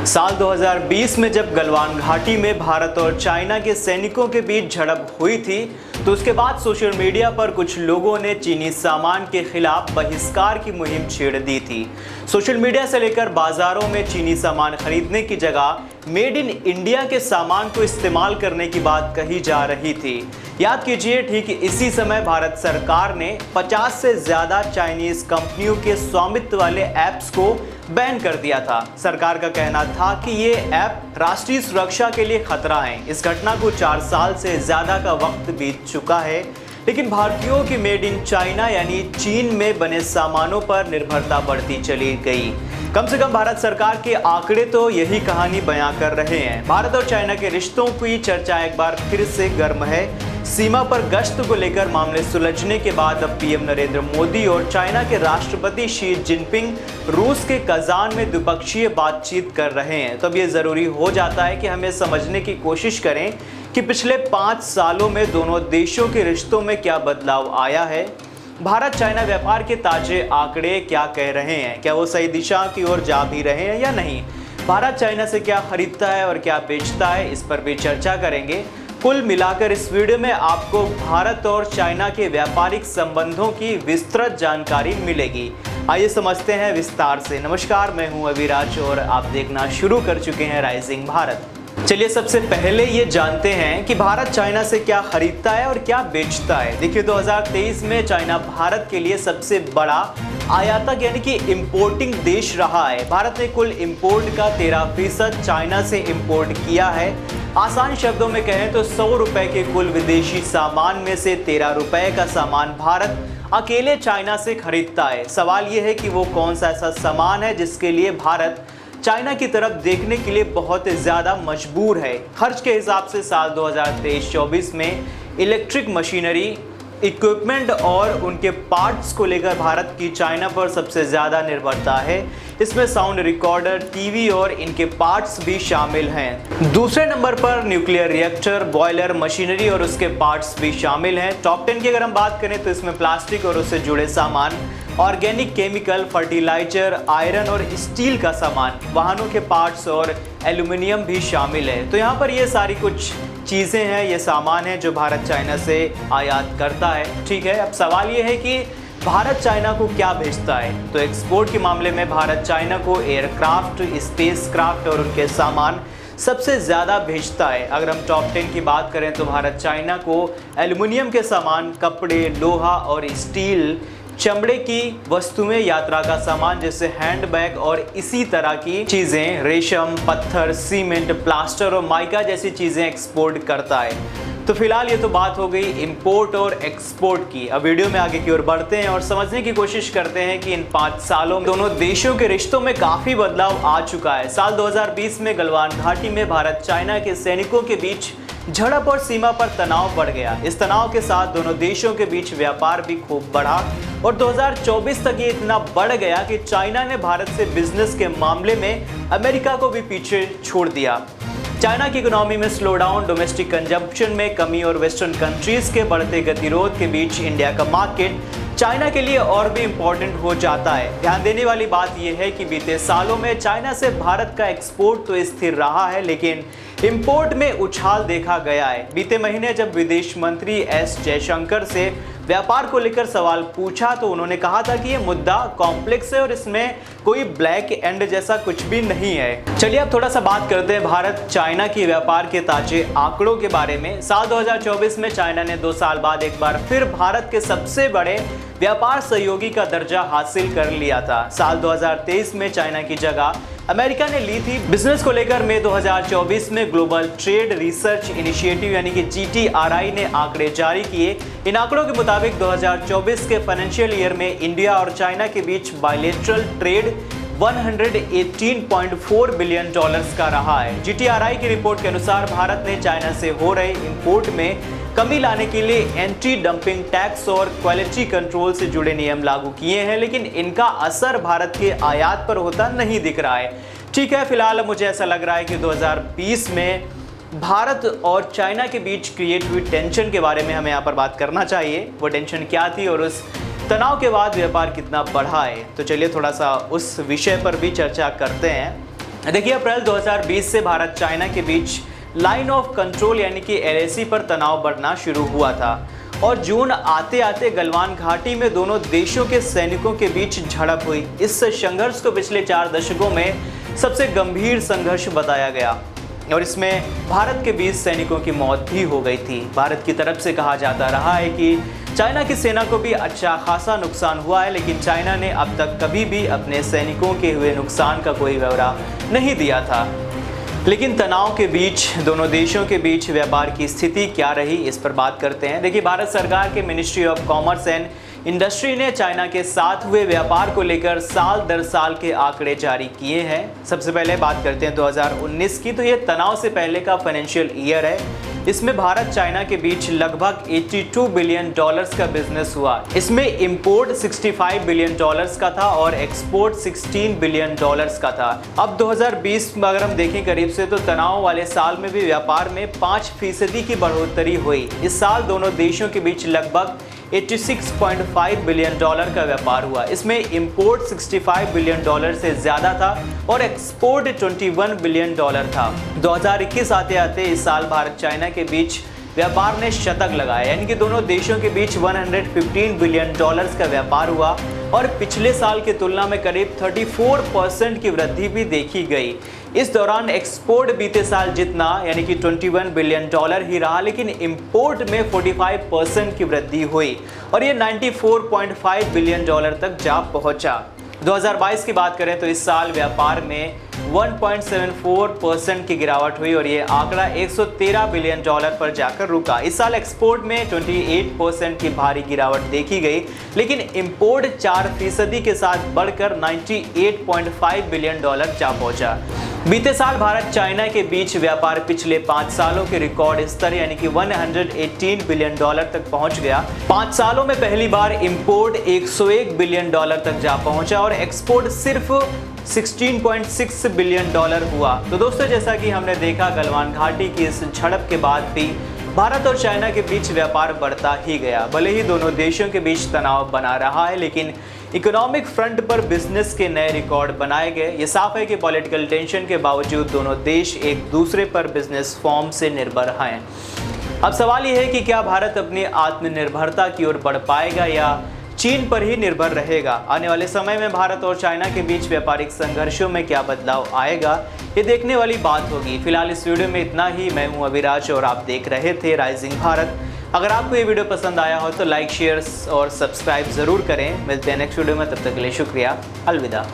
साल 2020 में जब गलवान घाटी में भारत और चाइना के सैनिकों के बीच झड़प हुई थी तो उसके बाद सोशल मीडिया पर कुछ लोगों ने चीनी सामान के खिलाफ बहिष्कार की मुहिम छेड़ दी थी। सोशल मीडिया से लेकर बाजारों में चीनी सामान खरीदने की जगह मेड इन इंडिया के सामान को इस्तेमाल करने की बात कही जा रही थी। याद कीजिए, ठीक इसी समय भारत सरकार ने 50 से ज़्यादा चाइनीज कंपनियों के स्वामित्व वाले ऐप्स को बैन कर दिया था। सरकार का कहना था कि ये ऐप राष्ट्रीय सुरक्षा के लिए खतरा है। इस घटना को 4 साल से ज़्यादा का वक्त बीत चुका है, लेकिन भारतीयों की मेड इन चाइना यानी चीन में बने सामानों पर निर्भरता बढ़ती चली गई। कम से कम भारत सरकार के आंकड़े तो यही कहानी बयां कर रहे हैं। भारत और चाइना के रिश्तों की चर्चा एक बार फिर से गर्म है। सीमा पर गश्त को लेकर मामले सुलझने के बाद अब पीएम नरेंद्र मोदी और चाइना के राष्ट्रपति शी जिनपिंग रूस के कजान में द्विपक्षीय बातचीत कर रहे हैं। तो अब ये ज़रूरी हो जाता है कि हमें समझने की कोशिश करें कि पिछले 5 सालों में दोनों देशों के रिश्तों में क्या बदलाव आया है। भारत चाइना व्यापार के ताजे आंकड़े क्या कह रहे हैं? क्या वो सही दिशा की ओर जा भी रहे हैं या नहीं? भारत चाइना से क्या खरीदता है और क्या बेचता है, इस पर भी चर्चा करेंगे। कुल मिलाकर इस वीडियो में आपको भारत और चाइना के व्यापारिक संबंधों की विस्तृत जानकारी मिलेगी। आइए समझते हैं विस्तार से। नमस्कार, मैं हूं अविराज और आप देखना शुरू कर चुके हैं राइजिंग भारत। चलिए सबसे पहले ये जानते हैं कि भारत चाइना से क्या खरीदता है और क्या बेचता है। देखिए, 2023 में चाइना भारत के लिए सबसे बड़ा आयातक यानी कि इंपोर्टिंग देश रहा है। भारत ने कुल इंपोर्ट का 13% चाइना से इंपोर्ट किया है। आसान शब्दों में कहें तो 100 रुपए के कुल विदेशी सामान में से 13 रुपए का सामान भारत अकेले चाइना से खरीदता है। सवाल यह है कि वो कौन सा ऐसा सामान है जिसके लिए भारत चाइना की तरफ देखने के लिए बहुत ज़्यादा मजबूर है। खर्च के हिसाब से साल 2023-24 में इलेक्ट्रिक मशीनरी, इक्विपमेंट और उनके पार्ट्स को लेकर भारत की चाइना पर सबसे ज़्यादा निर्भरता है। इसमें साउंड रिकॉर्डर, टीवी और इनके पार्ट्स भी शामिल हैं। दूसरे नंबर पर न्यूक्लियर रिएक्टर, बॉयलर, मशीनरी और उसके पार्ट्स भी शामिल हैं। टॉप 10 की अगर हम बात करें तो इसमें प्लास्टिक और उससे जुड़े सामान, ऑर्गेनिक केमिकल, फर्टिलाइजर, आयरन और स्टील का सामान, वाहनों के पार्ट्स और एल्यूमिनियम भी शामिल है। तो यहाँ पर ये सारी कुछ चीज़ें हैं, ये सामान है जो भारत चाइना से आयात करता है। ठीक है, अब सवाल ये है कि भारत चाइना को क्या भेजता है। तो एक्सपोर्ट के मामले में भारत चाइना को एयरक्राफ्ट, स्पेसक्राफ्ट और उनके सामान सबसे ज़्यादा भेजता है। अगर हम टॉप 10 की बात करें तो भारत चाइना को एल्युमिनियम के सामान, कपड़े, लोहा और स्टील, चमड़े की वस्तुएं, यात्रा का सामान जैसे हैंडबैग और इसी तरह की चीज़ें, रेशम, पत्थर, सीमेंट, प्लास्टर और माइका जैसी चीज़ें एक्सपोर्ट करता है। तो फिलहाल ये तो बात हो गई इंपोर्ट और एक्सपोर्ट की। अब वीडियो में आगे की ओर बढ़ते हैं और समझने की कोशिश करते हैं कि इन 5 सालों में दोनों देशों के रिश्तों में काफ़ी बदलाव आ चुका है। साल 2020 में गलवान घाटी में भारत चाइना के सैनिकों के बीच झड़प और सीमा पर तनाव बढ़ गया। इस तनाव के साथ दोनों देशों के बीच व्यापार भी खूब बढ़ा और 2024 तक ये इतना बढ़ गया कि चाइना ने भारत से बिजनेस के मामले में अमेरिका को भी पीछे छोड़ दिया। चाइना की इकोनॉमी में स्लो डाउन, डोमेस्टिक कंजप्शन में कमी और वेस्टर्न कंट्रीज के बढ़ते गतिरोध के बीच इंडिया का मार्केट चाइना के लिए और भी इम्पोर्टेंट हो जाता है। ध्यान देने वाली बात यह है कि बीते सालों में चाइना से भारत का एक्सपोर्ट तो स्थिर रहा है, लेकिन इंपोर्ट में उछाल देखा गया है। बीते महीने जब विदेश मंत्री एस जयशंकर से व्यापार को लेकर सवाल पूछा तो उन्होंने कहा था कि ये मुद्दा कॉम्प्लेक्स है और इसमें कोई ब्लैक एंड जैसा कुछ भी नहीं है। चलिए अब थोड़ा सा बात करते हैं भारत चाइना की व्यापार के ताजे आंकड़ों के बारे में। साल 2024 में चाइना ने 2 साल बाद एक बार फिर भारत के सबसे बड़े व्यापार सहयोगी का दर्जा हासिल कर लिया था। साल 2023 में चाइना की जगह अमेरिका ने ली थी। बिजनेस को लेकर मई 2024 में ग्लोबल ट्रेड रिसर्च इनिशिएटिव यानी कि GTRI ने आंकड़े जारी किए। इन आंकड़ों के मुताबिक 2024 के फाइनेंशियल ईयर में इंडिया और चाइना के बीच बायलैटरल ट्रेड 118.4 बिलियन डॉलर्स का रहा है। GTRI की रिपोर्ट के अनुसार भारत ने चाइना से हो रहे इंपोर्ट में कमी लाने के लिए एंटी डंपिंग टैक्स और क्वालिटी कंट्रोल से जुड़े नियम लागू किए हैं, लेकिन इनका असर भारत के आयात पर होता नहीं दिख रहा है। ठीक है, फिलहाल मुझे ऐसा लग रहा है कि 2020 में भारत और चाइना के बीच क्रिएट हुई टेंशन के बारे में हमें यहाँ पर बात करना चाहिए। वो टेंशन क्या थी और उस तनाव के बाद व्यापार कितना बढ़ा है। तो चलिए थोड़ा सा उस विषय पर भी चर्चा करते हैं। देखिए, अप्रैल 2020 से भारत चाइना के बीच लाइन ऑफ कंट्रोल यानी कि LAC पर तनाव बढ़ना शुरू हुआ था और जून आते आते गलवान घाटी में दोनों देशों के सैनिकों के बीच झड़प हुई। इस संघर्ष को पिछले 4 दशकों में सबसे गंभीर संघर्ष बताया गया और इसमें भारत के 20 सैनिकों की मौत भी हो गई थी। भारत की तरफ से कहा जाता रहा है कि चाइना की सेना को भी अच्छा खासा नुकसान हुआ है, लेकिन चाइना ने अब तक कभी भी अपने सैनिकों के हुए नुकसान का कोई ब्यौरा नहीं दिया था। लेकिन तनाव के बीच दोनों देशों के बीच व्यापार की स्थिति क्या रही, इस पर बात करते हैं। देखिए, भारत सरकार के ministry of commerce and industry ने चाइना के साथ हुए व्यापार को लेकर साल दर साल के आंकड़े जारी किए हैं। सबसे पहले बात करते हैं 2019 की, तो ये तनाव से पहले का फाइनेंशियल ईयर है। इसमें भारत चाइना के बीच लगभग $82 बिलियन का बिजनेस हुआ। इसमें इंपोर्ट $65 बिलियन का था और एक्सपोर्ट $16 बिलियन का था। अब 2020 में अगर हम देखें करीब से, तो तनाव वाले साल में भी व्यापार में 5% की बढ़ोतरी हुई। इस साल दोनों देशों के बीच लगभग $86.5 बिलियन का व्यापार हुआ। इसमें इंपोर्ट $65 बिलियन से ज़्यादा था और एक्सपोर्ट $21 बिलियन था। 2021 आते आते इस साल भारत चाइना के बीच व्यापार ने शतक लगाया, यानी कि दोनों देशों के बीच $115 बिलियन का व्यापार हुआ और पिछले साल की तुलना में करीब 34% की वृद्धि भी देखी गई। इस दौरान एक्सपोर्ट बीते साल जितना यानी कि $21 बिलियन ही रहा, लेकिन इंपोर्ट में 45% की वृद्धि हुई और ये $94.5 बिलियन तक जा पहुंचा। 2022 की बात करें तो इस साल व्यापार में 1.74% की गिरावट हुई और ये आंकड़ा $113 बिलियन पर जाकर रुका। इस साल एक्सपोर्ट में 28% की भारी गिरावट देखी गई, लेकिन इंपोर्ट 4% के साथ बढ़कर $98.5 बिलियन जा पहुंचा। बीते साल भारत चाइना के बीच व्यापार पिछले 5 सालों के रिकॉर्ड स्तर यानी कि $118 बिलियन तक पहुंच गया। 5 सालों में पहली बार इंपोर्ट $101 बिलियन तक जा पहुंचा और एक्सपोर्ट सिर्फ $16.6 बिलियन हुआ। तो दोस्तों, जैसा कि हमने देखा, गलवान घाटी की इस झड़प के बाद भी भारत और चाइना के बीच व्यापार बढ़ता ही गया। भले ही दोनों देशों के बीच तनाव बना रहा है, लेकिन इकोनॉमिक फ्रंट पर बिजनेस के नए रिकॉर्ड बनाए गए। ये साफ है कि पॉलिटिकल टेंशन के बावजूद दोनों देश एक दूसरे पर बिजनेस फॉर्म से निर्भर हैं। अब सवाल ये है कि क्या भारत अपनी आत्मनिर्भरता की ओर बढ़ पाएगा या चीन पर ही निर्भर रहेगा। आने वाले समय में भारत और चाइना के बीच व्यापारिक संघर्षों में क्या बदलाव आएगा, ये देखने वाली बात होगी। फिलहाल इस वीडियो में इतना ही। मैं हूं अविराज और आप देख रहे थे राइजिंग भारत। अगर आपको ये वीडियो पसंद आया हो तो लाइक, शेयर और सब्सक्राइब ज़रूर करें। मिलते हैं नेक्स्ट वीडियो में, तब तक के लिए शुक्रिया। अलविदा।